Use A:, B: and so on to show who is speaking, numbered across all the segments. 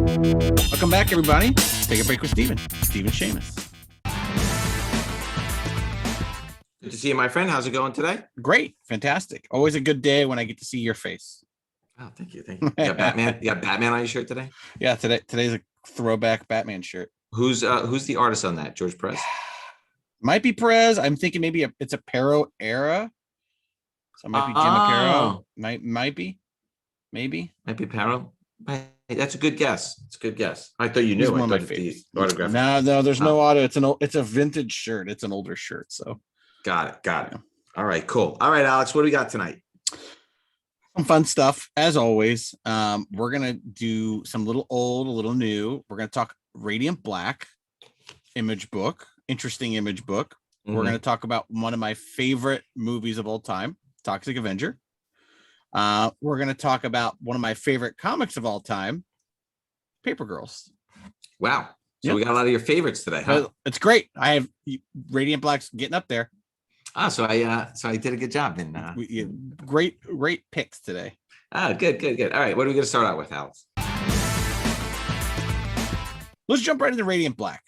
A: Welcome back, everybody. Take a break with Stephen Shamus.
B: Good to see you, my friend. How's it going today?
A: Great. Fantastic. Always a good day when I get to see your face.
B: Oh, thank you. Thank you. You got Batman? You got Batman on your shirt today?
A: Yeah, today's a throwback Batman shirt.
B: Who's the artist on that? George Perez?
A: Might be Perez. I'm thinking maybe it's a Perro era. So it might be Jim Aparo. Might be. Maybe.
B: Might be Perro. That's a good guess. It's a good guess. I thought you knew.
A: He's one
B: I
A: of my
B: thought
A: favorites.
B: the autograph.
A: No, there's no auto. It's a vintage shirt. It's an older shirt. So
B: got it. Yeah. All right, cool. All right, Alex, what do we got tonight?
A: Some fun stuff as always. We're gonna do some little old, a little new. We're gonna talk Radiant Black image book, interesting image book. We're gonna talk about one of my favorite movies of all time, Toxic Avenger. We're gonna talk about one of my favorite comics of all time, Paper Girls.
B: Wow. So we got a lot of your favorites today, huh?
A: It's great. I have Radiant Black's getting up there.
B: So I did a good job in
A: great picks today.
B: Good. All right, what are we gonna start out with, Alex?
A: Let's jump right into Radiant Black.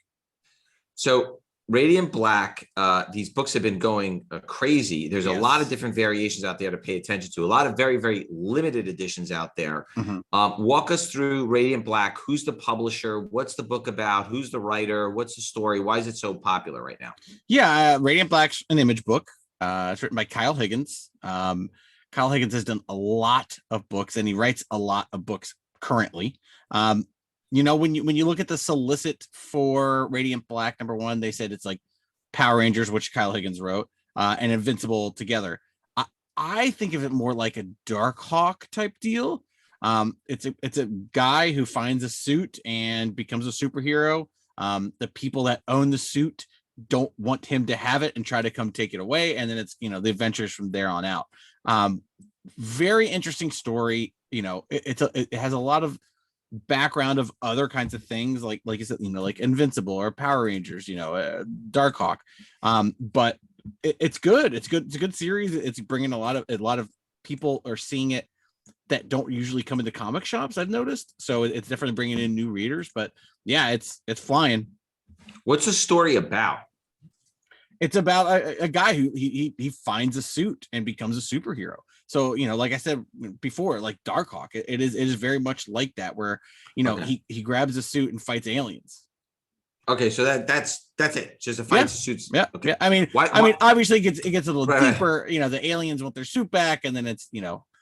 B: So Radiant Black, these books have been going crazy. There's a lot of different variations out there to pay attention to. A lot of very, very limited editions out there. Walk us through Radiant Black. Who's the publisher? What's the book about? Who's the writer? What's the story? Why is it so popular right now?
A: Yeah, Radiant Black's an image book. It's written by Kyle Higgins. Kyle Higgins has done a lot of books, and he writes a lot of books currently. When you look at the solicit for Radiant Black, number one, they said it's like Power Rangers, which Kyle Higgins wrote, and Invincible together. I think of it more like a Darkhawk type deal. It's a guy who finds a suit and becomes a superhero. The people that own the suit don't want him to have it and try to come take it away, and then it's the adventures from there on out. Very interesting story. It has a lot of background of other kinds of things like you said, like Invincible or Power Rangers, Darkhawk. But it's good. It's good. It's a good series. It's bringing a lot of people are seeing it that don't usually come into comic shops, I've noticed. So it's definitely bringing in new readers. But yeah, it's flying.
B: What's the story about?
A: It's about a guy who he finds a suit and becomes a superhero. So, like I said before, like Darkhawk, it is very much like that, where, he grabs a suit and fights aliens.
B: Okay, so that's it. Just a fight suits.
A: Yeah.
B: Okay.
A: Yeah. I mean, obviously it gets a little deeper. The aliens want their suit back, and then it's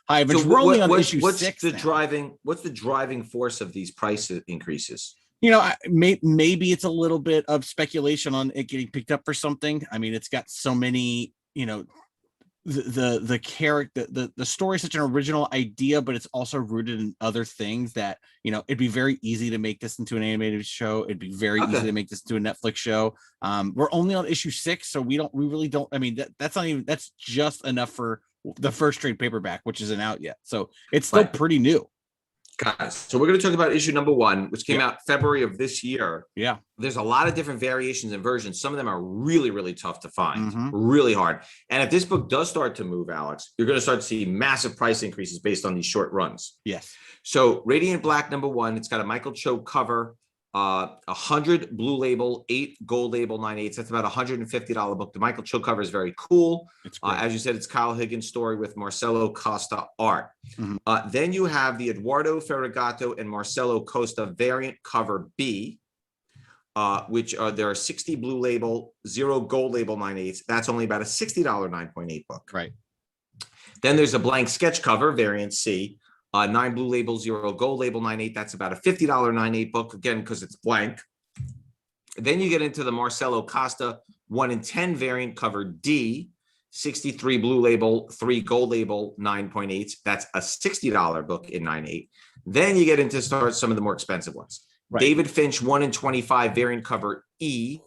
A: Hi, but we're only on issue 6 now.
B: What's the driving force of these price increases?
A: Maybe it's a little bit of speculation on it getting picked up for something. I mean, it's got so many, the character, the story is such an original idea, but it's also rooted in other things that, it'd be very easy to make this into an animated show. It'd be very easy to make this into a Netflix show. We're only on issue 6, so we really don't. I mean, that's just enough for the first trade paperback, which isn't out yet. So it's still pretty new.
B: Guys, so we're going to talk about issue number 1, which came out February of this year.
A: Yeah.
B: There's a lot of different variations and versions. Some of them are really, really tough to find, really hard. And if this book does start to move, Alex, you're going to start to see massive price increases based on these short runs.
A: Yes.
B: So Radiant Black number 1, it's got a Michael Cho cover, 100 blue label, 8 gold label, 9/8. That's about $150 book. The Michael Cho cover is very cool. As you said, it's Kyle Higgins' story with Marcelo Costa art. Then you have the Eduardo Ferragato and Marcelo Costa variant cover B, which there are 60 blue label, 0 gold label, 9/8. That's only about a $60 9.8 book.
A: Right.
B: Then there's a blank sketch cover variant C. 9 blue label, 0 gold label, 9/8. That's about a $50 9/8 book, again, because it's blank. Then you get into the Marcelo Costa 1 in 10 variant cover D, 63 blue label, 3 gold label, 9.8. That's a $60 book in 9/8. Then you get into some of the more expensive ones. Right. David Finch 1 in 25 variant cover E,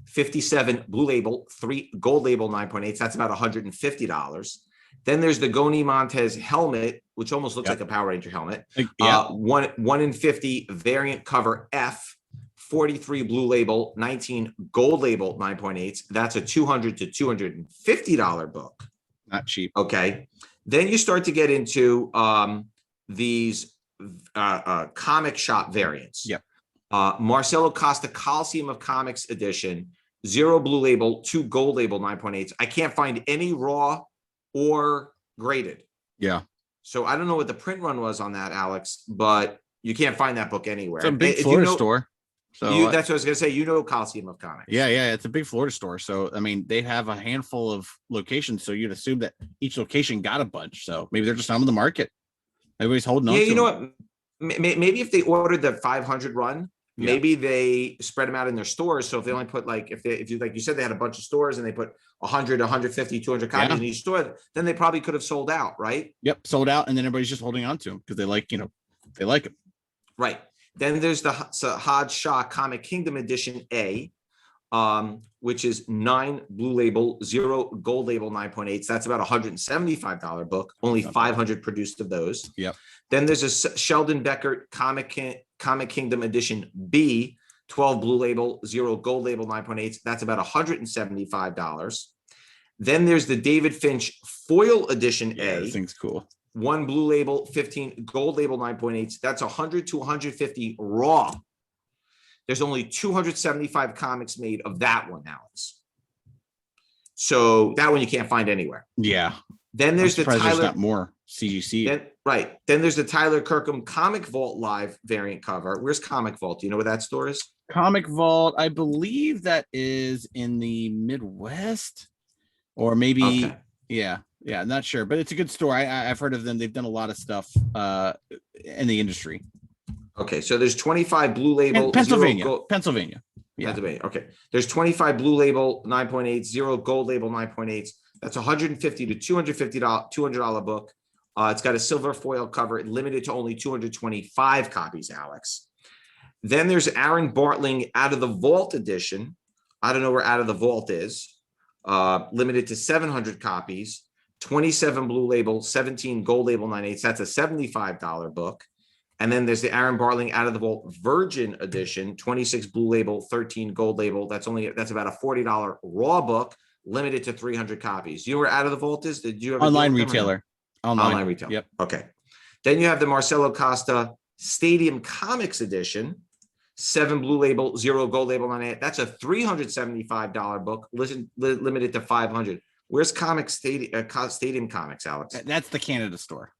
B: 57 blue label, 3 gold label, 9.8. That's about $150. Then there's the Goni Montez helmet, which almost looks like a Power Ranger helmet. 1 in 50 variant cover F, 43 blue label, 19 gold label, 9.8. That's a $200 to $250 book.
A: Not cheap.
B: Okay. Then you start to get into these comic shop variants.
A: Yep.
B: Marcelo Costa Coliseum of Comics edition, 0 blue label, 2 gold label 9.8s. I can't find any raw or graded.
A: Yeah.
B: So I don't know what the print run was on that, Alex, but you can't find that book anywhere.
A: It's a big Florida store. So
B: that's what I was gonna say. Coliseum of Comics.
A: Yeah, it's a big Florida store. So I mean, they have a handful of locations. So you'd assume that each location got a bunch. So maybe they're just on the market. Everybody's holding on.
B: Yeah,
A: to
B: you know
A: them.
B: what? Maybe if they ordered the 500 run, maybe they spread them out in their stores. So if they only put like if you like you said they had a bunch of stores and they put 100, 150, 200 copies in each store, then they probably could have sold out, right?
A: Yep, sold out, and then everybody's just holding on to them because they like them.
B: Right. Then there's the Sahad Shah Comic Kingdom Edition A, which is 9 blue label, 0 gold label 9.8s. That's about $175 book. Only 500 produced of those.
A: Yep.
B: Then there's a Sheldon Becker Comic Kingdom Edition B, 12 blue label, 0 gold label 9.8s. That's about $175. Then there's the David Finch Foil Edition A.
A: This thing's cool.
B: 1 blue label, 15 gold label 9.8s. That's 100 to 150 raw. There's only 275 comics made of that one, Alex. So that one you can't find anywhere.
A: Yeah.
B: Then there's the Tyler.
A: There's not more CGC.
B: Then there's the Tyler Kirkham Comic Vault Live variant cover. Where's Comic Vault? Do you know where that store is?
A: Comic Vault, I believe that is in the Midwest, or maybe. Okay. Yeah, I'm not sure, but it's a good store. I've heard of them. They've done a lot of stuff in the industry.
B: Okay, so there's 25 blue label.
A: And Pennsylvania. Yeah.
B: Pennsylvania. Okay, there's 25 blue label 9.8, 0 gold label 9.8s. That's $150 to $200 book. It's got a silver foil cover, limited to only 225 copies, Alex. Then there's Aaron Bartling Out of the Vault edition. I don't know where Out of the Vault is. Limited to 700 copies. 27 blue label, 17 gold label 9.8. That's a $75 book. And then there's the Aaron Bartling Out of the Vault Virgin Edition, 26 blue label, 13 gold label. That's about a $40 raw book, limited to 300 copies. You know where Out of the Vault is? Did you ever
A: online retailer?
B: Online retailer. Yep. Okay. Then you have the Marcelo Costa Stadium Comics Edition, 7 blue label, 0 gold label 9.8. That's a $375 book, limited to 500. Where's Stadium Comics, Alex?
A: That's the Canada store.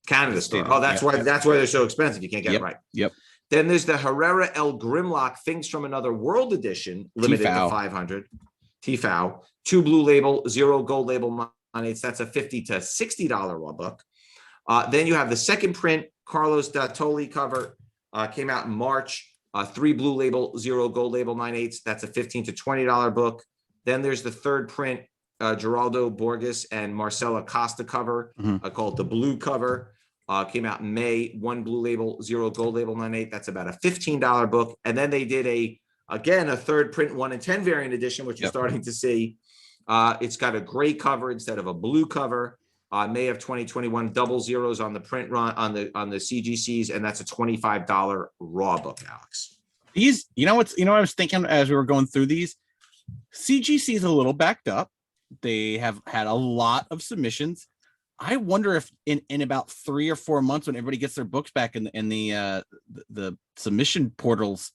B: Canada store. Oh, that's why they're so expensive. You can't get it right.
A: Yep.
B: Then there's the Herrera L. Grimlock Things from Another World edition, limited to 500. TFAO. 2 blue label, 0 gold label 9.8. That's a $50 to $60 raw book. Then you have the second print, Carlos Dattoli cover, came out in March. 3 blue label, 0 gold label 9.8. That's a $15 to $20 book. Then there's the third print, Geraldo Borges and Marcela Costa cover, called the blue cover. Came out in May. 1 blue label, 0 gold label 9.8. That's about a $15 book. And then they did a third print 1 in 10 variant edition, which you're starting to see. It's got a gray cover instead of a blue cover. May of 2021, double zeros on the print run on the CGCs, and that's a $25 raw book, Alex.
A: These, I was thinking as we were going through these, CGC is a little backed up. They have had a lot of submissions. I wonder if in about 3 or 4 months, when everybody gets their books back and the submission portals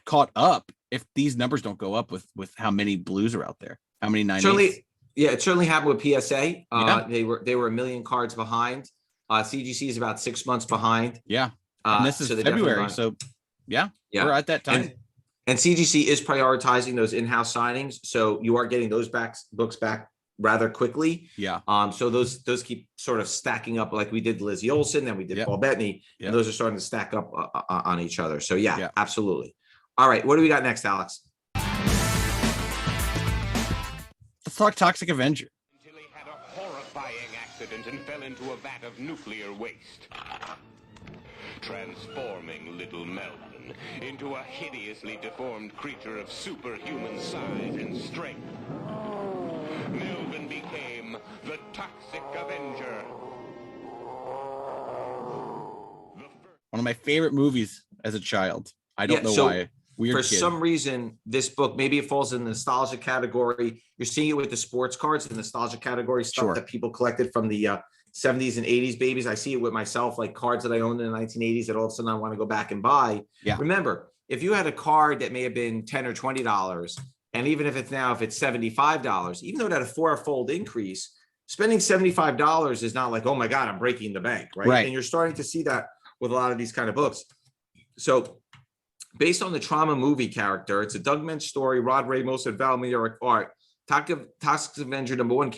A: caught up, if these numbers don't go up with how many blues are out there, how many 9.8s.
B: Yeah, it certainly happened with PSA. They were a million cards behind. CGC is about 6 months behind.
A: Yeah, and this is February, so we're at that time.
B: And CGC is prioritizing those in-house signings, so you are getting those books back rather quickly.
A: Yeah.
B: So those keep sort of stacking up, like we did Lizzie Olsen, then we did Paul Bettany, and those are starting to stack up on each other. So absolutely. All right, what do we got next, Alex?
A: Let's talk Toxic Avenger.
C: Until he had a horrifying accident and fell into a vat of nuclear waste, transforming little Melvin into a hideously deformed creature of superhuman size and strength. Melvin became the Toxic Avenger.
A: One of my favorite movies as a child. I don't know why. Weird
B: for
A: kid.
B: Some reason, this book, maybe it falls in the nostalgia category. You're seeing it with the sports cards, the nostalgia category stuff that people collected from the 70s and 80s babies. I see it with myself, like cards that I owned in the 1980s that all of a sudden I want to go back and buy.
A: Yeah.
B: Remember, if you had a card that may have been $10 or $20, and even if it's $75, even though that a four-fold increase, spending $75 is not like, oh my God, I'm breaking the bank, right? And you're starting to see that with a lot of these kind of books. So based on the trauma movie character, it's a Doug Mensch story, Rod Ramos and Val Meoric art. Toxic Avenger #1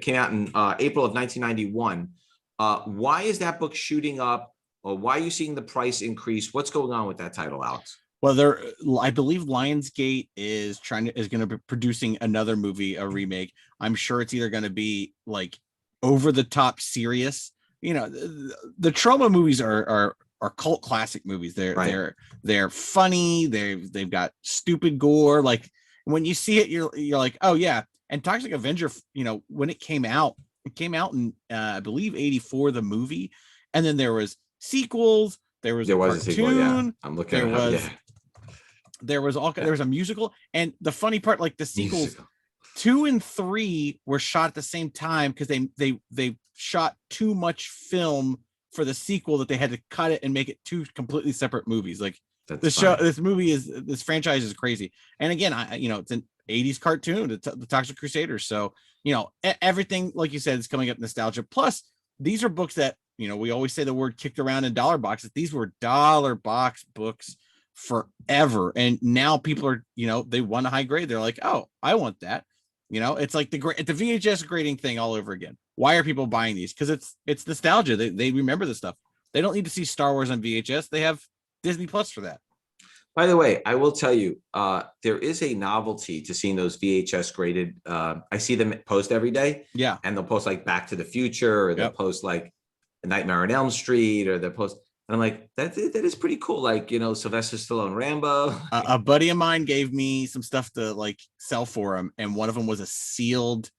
B: came out in April of 1991. Why is that book shooting up? Or why are you seeing the price increase? What's going on with that title, Alex?
A: Well, I believe Lionsgate is going to be producing another movie, a remake. I'm sure it's either going to be like over the top serious. You know, the trauma movies are cult classic movies. They're funny. They've got stupid gore. Like when you see it, you're like, oh yeah. And Toxic Avenger, you know, when it came out in I believe 84, the movie, and then there was sequels. There was a cartoon.
B: Sequel, yeah. I'm looking at it.
A: There was a musical, and the funny part, like the sequels 2 and 3 were shot at the same time because they shot too much film for the sequel that they had to cut it and make it 2 completely separate movies. Like this franchise is crazy. And again, it's an 80s cartoon, the Toxic Crusaders. So, you know, everything, like you said, is coming up nostalgia. Plus, these are books that, you know, we always say the word kicked around in dollar boxes. These were dollar box books forever. And now people are, you know, they want a high grade. They're like, oh, I want that. You know, it's like the VHS grading thing all over again. Why are people buying these? Because it's nostalgia. They remember the stuff. They don't need to see Star Wars on VHS. They have Disney Plus for that.
B: By the way, I will tell you, there is a novelty to seeing those VHS graded. I see them post every day.
A: Yeah.
B: And they'll post like Back to the Future, or they'll post like Nightmare on Elm Street, or they'll post. And I'm like, that is pretty cool. Like, you know, Sylvester Stallone, Rambo.
A: A buddy of mine gave me some stuff to like sell for him. And one of them was a sealed,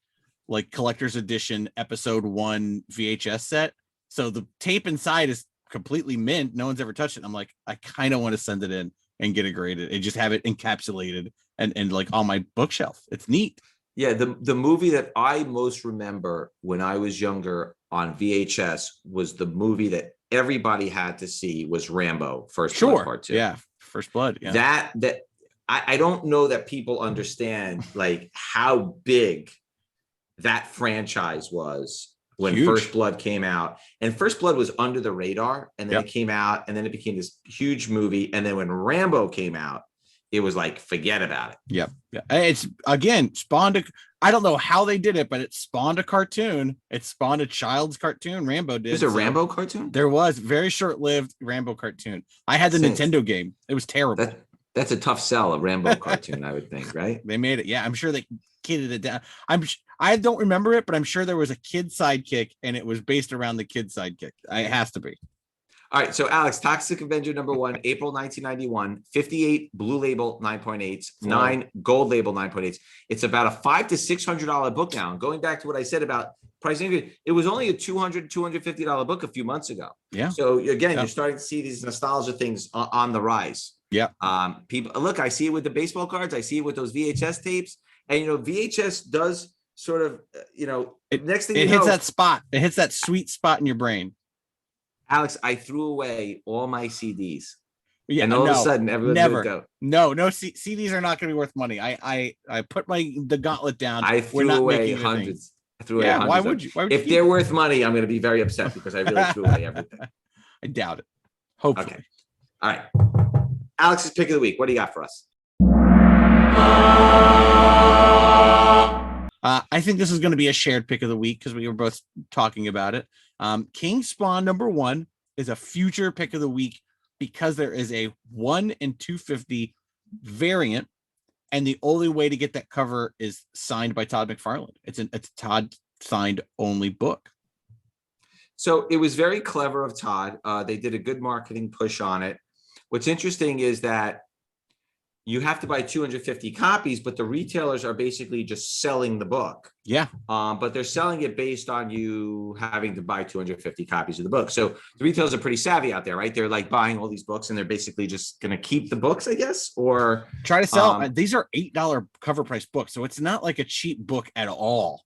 A: like collector's edition episode 1 VHS set. So the tape inside is completely mint. No one's ever touched it. I'm like, I kind of want to send it in and get it graded and just have it encapsulated and like on my bookshelf. It's neat.
B: Yeah. The movie that I most remember when I was younger on VHS was the movie that everybody had to see was Rambo First Blood Part 2.
A: Yeah, First Blood. Yeah.
B: That I don't know that people understand like how big that franchise was when First Blood came out. And First Blood was under the radar, and then it came out, and then it became this huge movie. And then when Rambo came out, it was like, forget about it.
A: Yep. Yeah. It's again spawned I don't know how they did it, but it spawned a cartoon. It spawned a child's cartoon. Rambo did.
B: There's a Rambo cartoon?
A: There was very short-lived Rambo cartoon. I had the Nintendo game. It was terrible.
B: That's a tough sell, a Rambo cartoon, I would think, right?
A: They made it. Yeah, I'm sure they kidded it down. I don't remember it, but I'm sure there was a kid sidekick, and it was based around the kid sidekick. It has to be.
B: All right, so Alex, Toxic Avenger #1, April 1991, 58 blue label 9.8s, 9 gold label 9.8s. It's about a $500 to $600 book now. And going back to what I said about pricing, it was only a $200, $250 book a few months ago.
A: Yeah.
B: So again, you're starting to see these nostalgia things on the rise.
A: Yeah.
B: People look, I see it with the baseball cards. I see it with those VHS tapes, and you know, VHS does sort of, you know, next thing
A: it hits that spot. It hits that sweet spot in your brain.
B: Alex, I threw away all my CDs.
A: Yeah,
B: and all of a sudden, everyone's
A: never
B: go.
A: No, CDs are not going to be worth money. I put the gauntlet down.
B: I threw away hundreds. I threw away hundreds.
A: Why would you?
B: If they're worth money, I'm going to be very upset because I really threw away everything.
A: I doubt it. Hopefully.
B: Okay. All right. Alex's pick of the week. What do you got for us?
A: I think this is going to be a shared pick of the week because we were both talking about it. King Spawn #1 is a future pick of the week because there is a 1 in 250 variant, and the only way to get that cover is signed by Todd McFarlane. It's a Todd signed only book.
B: So it was very clever of Todd. They did a good marketing push on it. What's interesting is that you have to buy 250 copies, but the retailers are basically just selling the book.
A: Yeah.
B: But they're selling it based on you having to buy 250 copies of the book. So the retailers are pretty savvy out there, right? They're like buying all these books and they're basically just going to keep the books, I guess, or
A: try to sell. These are $8 cover price books. So it's not like a cheap book at all.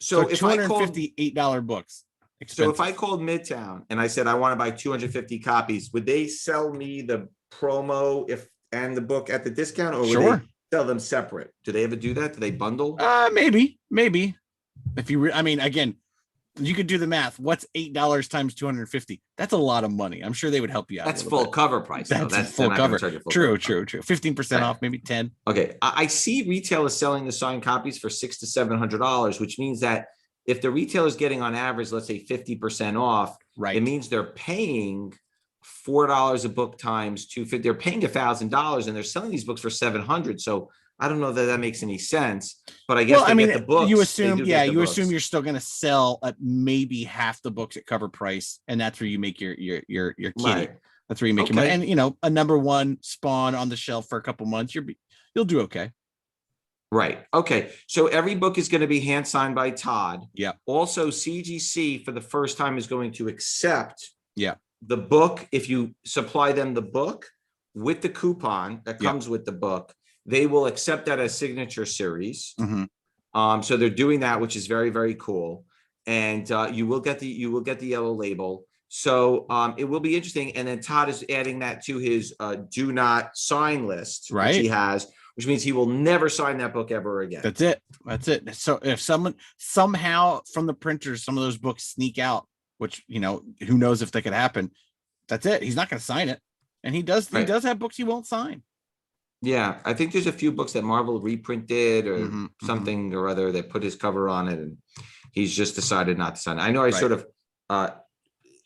A: So if $250 $8 books.
B: So if
A: expensive.
B: I called Midtown and I said I want to buy 250 copies, would they sell me the promo and the book at the discount, or would they
A: Sure.
B: sell them separate? Do they ever do that? Do they bundle?
A: Maybe. If you, I mean, again, you could do the math. What's $8 times 250? That's a lot of money. I'm sure they would help you out.
B: That's full cover price.
A: That's
B: they're
A: full
B: not gonna
A: cover.
B: charge you full
A: True.
B: cover.
A: 15%
B: Right.
A: off, maybe 10.
B: Okay, I see retailers selling the signed copies for $600 to $700, which means that if the retailer is getting on average, let's say 50% off,
A: Right.
B: it means they're paying $4 a book times 250. They're paying $1,000 and they're selling these books for 700. So I don't know that that makes any sense, but I guess get the books.
A: You assume, you
B: books.
A: assume you're still going to sell at maybe half the books at cover price, and that's where you make your kitty.
B: Right.
A: That's where you make your money. And a number one Spawn on the shelf for a couple months, you'll do okay.
B: Right. Okay. So every book is going to be hand signed by Todd.
A: Yeah.
B: Also, CGC for the first time is going to accept the book. If you supply them the book with the coupon that comes with the book, they will accept that as signature series. So they're doing that, which is very, very cool. And you will get the yellow label. So it will be interesting. And then Todd is adding that to his do not sign list, which he has, which means he will never sign that book ever again.
A: That's it. So if someone somehow from the printers, some of those books sneak out, which, who knows if that could happen, that's it. He's not going to sign it. And he does have books he won't sign. Yeah,
B: I think there's a few books that Marvel reprinted or something or other that put his cover on it, and he's just decided not to sign it. I know I sort of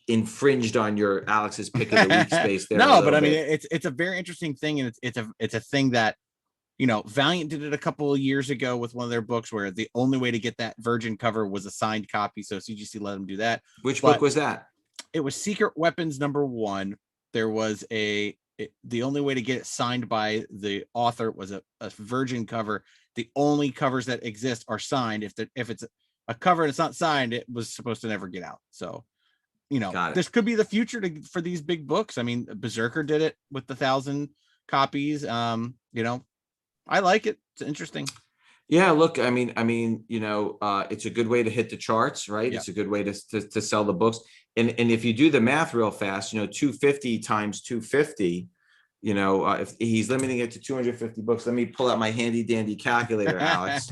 B: infringed on your Alex's pick of the week space there.
A: No, but I mean, it's a very interesting thing, and it's a thing that Valiant did it a couple of years ago with one of their books where the only way to get that virgin cover was a signed copy. So CGC let them do that.
B: Which book was that?
A: It was Secret Weapons #1. There was the only way to get it signed by the author was a virgin cover. The only covers that exist are signed. If it's a cover and it's not signed, it was supposed to never get out. So, this could be the future for these big books. I mean, Berserker did it with the 1,000 copies. I like it. It's interesting.
B: Yeah, look, I mean, it's a good way to hit the charts, right? Yeah. It's a good way to sell the books. And if you do the math real fast, 250 times 250, if he's limiting it to 250 books, let me pull out my handy dandy calculator, Alex.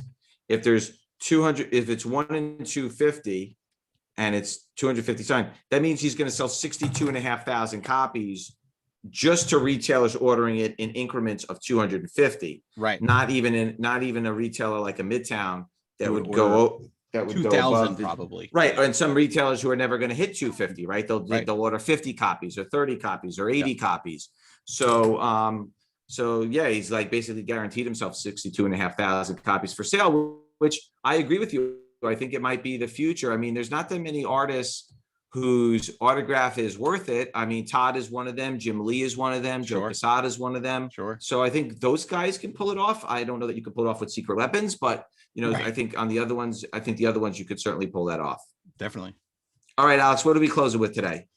B: If there's 200, if it's 1 in 250 and it's 250 signed, that means he's going to sell 62,500 copies just to retailers ordering it in increments of 250.
A: Right.
B: Not even a retailer like a Midtown that would go
A: 2,000 probably.
B: Right. And some retailers who are never going to hit 250, right? They'll order 50 copies or 30 copies or 80 copies. So yeah, he's like basically guaranteed himself 62,500 copies for sale, which I agree with you. I think it might be the future. I mean, there's not that many artists whose autograph is worth it. I mean, Todd is one of them. Jim Lee is one of them. Joe Quesada is one of them.
A: Sure.
B: So I think those guys can pull it off. I don't know that you could pull it off with Secret Weapons, but I think on the other ones, you could certainly pull that off.
A: Definitely.
B: All right, Alex, what are we closing with today?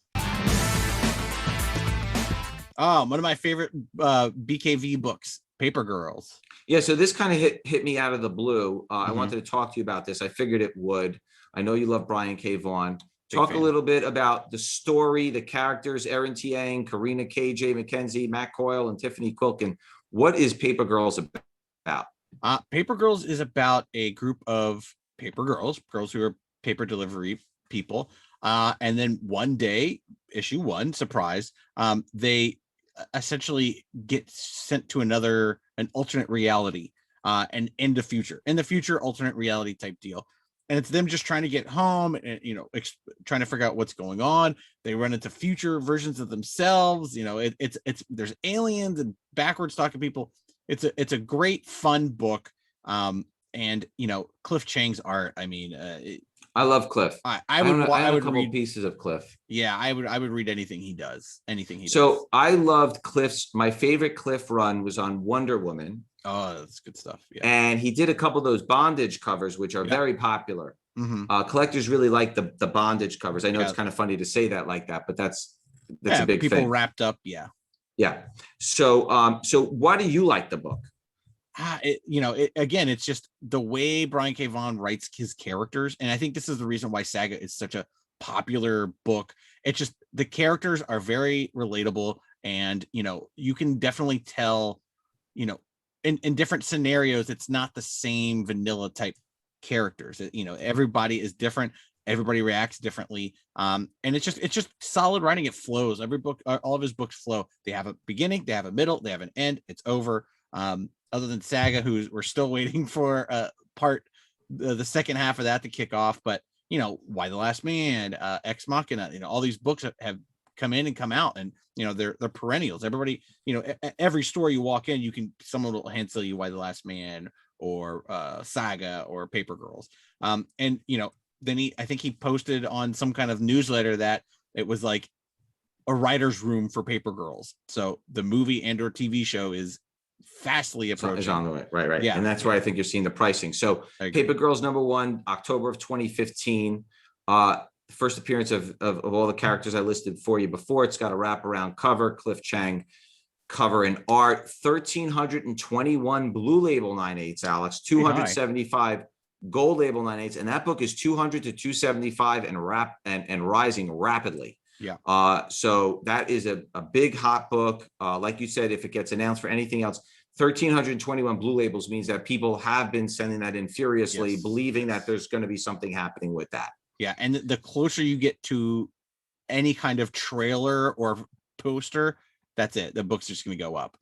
A: One of my favorite BKV books, Paper Girls.
B: Yeah, so this kind of hit me out of the blue. I wanted to talk to you about this. I figured it would. I know you love Brian K. Vaughan. Talk a little bit about the story, the characters, Erin Tiang, Karina K.J. McKenzie, Matt Coyle, and Tiffany Quilkin. What is Paper Girls about?
A: Paper Girls is about a group of paper girls who are paper delivery people. And then one day, issue 1, surprise, they essentially get sent to an alternate reality and in the future alternate reality type deal. And it's them just trying to get home and, trying to figure out what's going on. They run into future versions of themselves. There's aliens and backwards talking people. It's a great, fun book. And Cliff Chang's art. I mean,
B: I love Cliff.
A: I would read
B: pieces of Cliff.
A: Yeah, I would read anything he does.
B: So I loved Cliff's. My favorite Cliff run was on Wonder Woman.
A: Oh, that's good stuff. Yeah.
B: And he did a couple of those bondage covers, which are very popular. Collectors really like the bondage covers. I know it's kind of funny to say that like that, but that's a big
A: people
B: thing.
A: Wrapped up. Yeah.
B: Yeah. So why do you like the book?
A: Again, it's just the way Brian K. Vaughan writes his characters. And I think this is the reason why Saga is such a popular book. It's just the characters are very relatable, and you can definitely tell, in different scenarios, it's not the same vanilla type characters. Everybody is different. Everybody reacts differently. And it's just solid writing. It flows. Every book, all of his books flow. They have a beginning, they have a middle, they have an end. It's over. Other than Saga, we're still waiting for the second half of that to kick off. But Why the Last Man, Ex Machina, all these books have come in and come out, and they're perennials. Everybody, every store you walk in, someone will hand sell you Why the Last Man or Saga or Paper Girls. And then I think he posted on some kind of newsletter that it was like a writer's room for Paper Girls. So the movie and or TV show is fastly approaching.
B: Is on the way, right.
A: Yeah,
B: and that's why I think you're seeing the pricing. So Paper Girls #1, October of 2015. First appearance of all the characters I listed for you before. It's got a wraparound cover, Cliff Chang cover and art. 1,321 Blue Label 9/8, Alex. 275 Gold Label 9/8, and that book is 200 to 275 and rising rapidly.
A: Yeah.
B: So that is a big hot book. Like you said, if it gets announced for anything else, 1,321 Blue Labels means that people have been sending that in furiously, believing that there's going to be something happening with that.
A: Yeah, and the closer you get to any kind of trailer or poster, that's it. The book's just going to go up.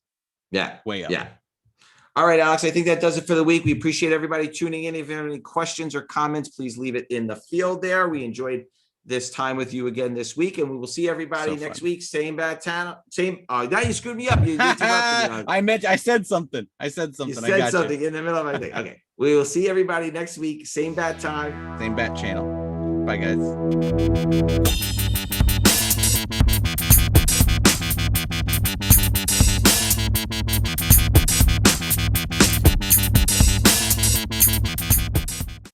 B: Yeah,
A: way up.
B: Yeah. All right, Alex, I think that does it for the week. We appreciate everybody tuning in. If you have any questions or comments, please leave it in the field there. We enjoyed this time with you again this week, and we will see everybody next week. Same bad channel. Same. Now you screwed me up. You
A: I said something. You said
B: something in the middle of my thing. Okay. We will see everybody next week. Same bad time.
A: Same bad channel. Bye, guys.